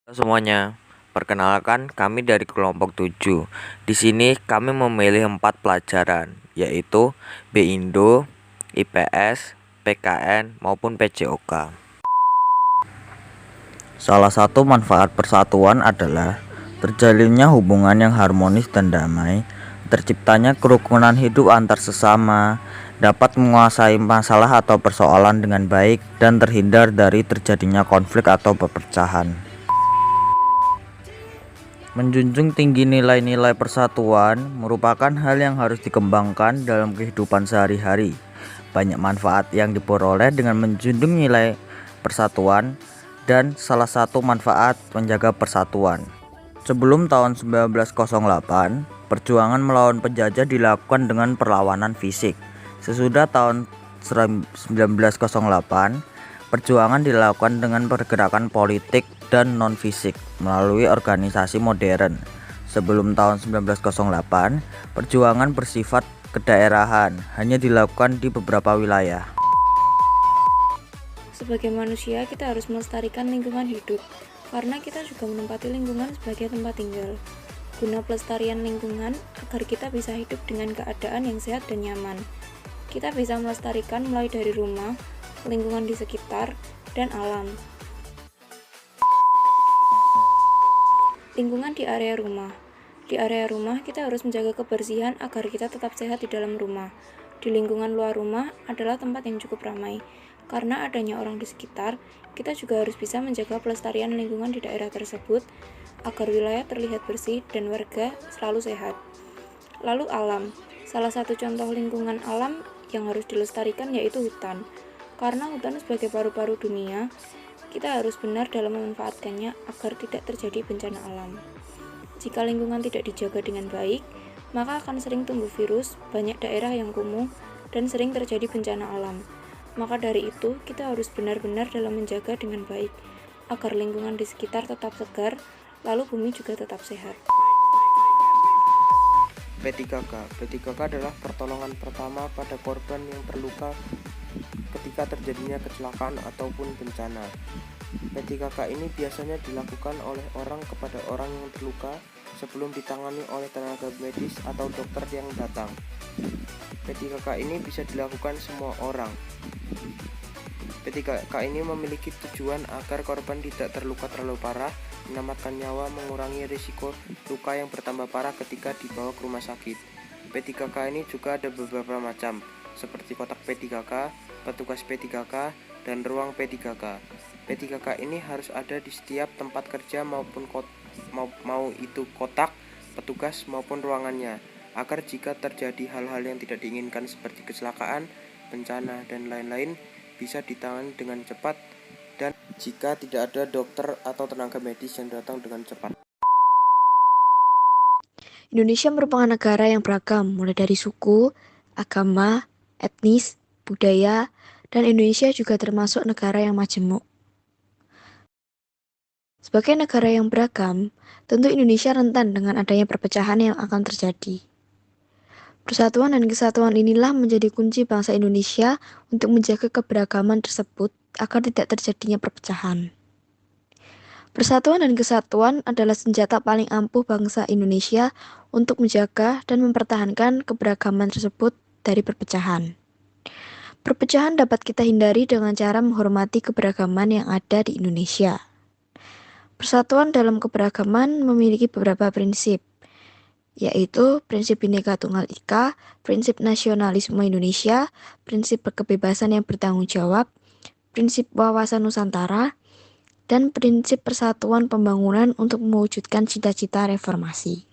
Halo semuanya, perkenalkan kami dari kelompok 7. Di sini kami memilih 4 pelajaran, yaitu B-Indo, IPS, PKN, maupun PJOK. Salah satu manfaat persatuan adalah terjalinnya hubungan yang harmonis dan damai, terciptanya kerukunan hidup antar sesama, dapat menguasai masalah atau persoalan dengan baik, dan terhindar dari terjadinya konflik atau perpecahan. Menjunjung tinggi nilai-nilai persatuan merupakan hal yang harus dikembangkan dalam kehidupan sehari-hari. Banyak manfaat yang diperoleh dengan menjunjung nilai persatuan, dan salah satu manfaat menjaga persatuan. Sebelum tahun 1908, perjuangan melawan penjajah dilakukan dengan perlawanan fisik. Sesudah tahun 1908, perjuangan dilakukan dengan pergerakan politik dan non-fisik melalui organisasi modern. Sebelum tahun 1908, perjuangan bersifat kedaerahan, hanya dilakukan di beberapa wilayah. Sebagai manusia, kita harus melestarikan lingkungan hidup, karena kita juga menempati lingkungan sebagai tempat tinggal. Guna pelestarian lingkungan, agar kita bisa hidup dengan keadaan yang sehat dan nyaman. Kita bisa melestarikan mulai dari rumah, lingkungan di sekitar, dan alam. Lingkungan di area rumah. Di area rumah, kita harus menjaga kebersihan agar kita tetap sehat di dalam rumah. Di lingkungan luar rumah adalah tempat yang cukup ramai. Karena adanya orang di sekitar, kita juga harus bisa menjaga pelestarian lingkungan di daerah tersebut agar wilayah terlihat bersih dan warga selalu sehat. Lalu alam. Salah satu contoh lingkungan alam yang harus dilestarikan yaitu hutan. Karena hutan sebagai paru-paru dunia, kita harus benar dalam memanfaatkannya agar tidak terjadi bencana alam. Jika lingkungan tidak dijaga dengan baik, maka akan sering tumbuh virus, banyak daerah yang kumuh, dan sering terjadi bencana alam. Maka dari itu, kita harus benar-benar dalam menjaga dengan baik, agar lingkungan di sekitar tetap segar, lalu bumi juga tetap sehat. P3K. P3K adalah pertolongan pertama pada korban yang terluka ketika terjadinya kecelakaan ataupun bencana. P3K ini biasanya dilakukan oleh orang kepada orang yang terluka sebelum ditangani oleh tenaga medis atau dokter yang datang. P3K ini bisa dilakukan semua orang. P3K ini memiliki tujuan agar korban tidak terluka terlalu parah, menyelamatkan nyawa, mengurangi risiko luka yang bertambah parah ketika dibawa ke rumah sakit. P3K ini juga ada beberapa macam, seperti kotak P3K, petugas P3K, dan ruang P3K. P3K ini harus ada di setiap tempat kerja maupun mau itu kotak, petugas maupun ruangannya, agar jika terjadi hal-hal yang tidak diinginkan seperti kecelakaan, bencana, dan lain-lain bisa ditangani dengan cepat, dan jika tidak ada dokter atau tenaga medis yang datang dengan cepat. Indonesia merupakan negara yang beragam, mulai dari suku, agama, etnis, budaya, dan Indonesia juga termasuk negara yang majemuk. Sebagai negara yang beragam, tentu Indonesia rentan dengan adanya perpecahan yang akan terjadi. Persatuan dan kesatuan inilah menjadi kunci bangsa Indonesia untuk menjaga keberagaman tersebut agar tidak terjadinya perpecahan. Persatuan dan kesatuan adalah senjata paling ampuh bangsa Indonesia untuk menjaga dan mempertahankan keberagaman tersebut dari perpecahan. Perpecahan dapat kita hindari dengan cara menghormati keberagaman yang ada di Indonesia. Persatuan dalam keberagaman memiliki beberapa prinsip, yaitu prinsip Bhinneka Tunggal Ika, prinsip nasionalisme Indonesia, prinsip kebebasan yang bertanggung jawab, prinsip wawasan Nusantara, dan prinsip persatuan pembangunan untuk mewujudkan cita-cita reformasi.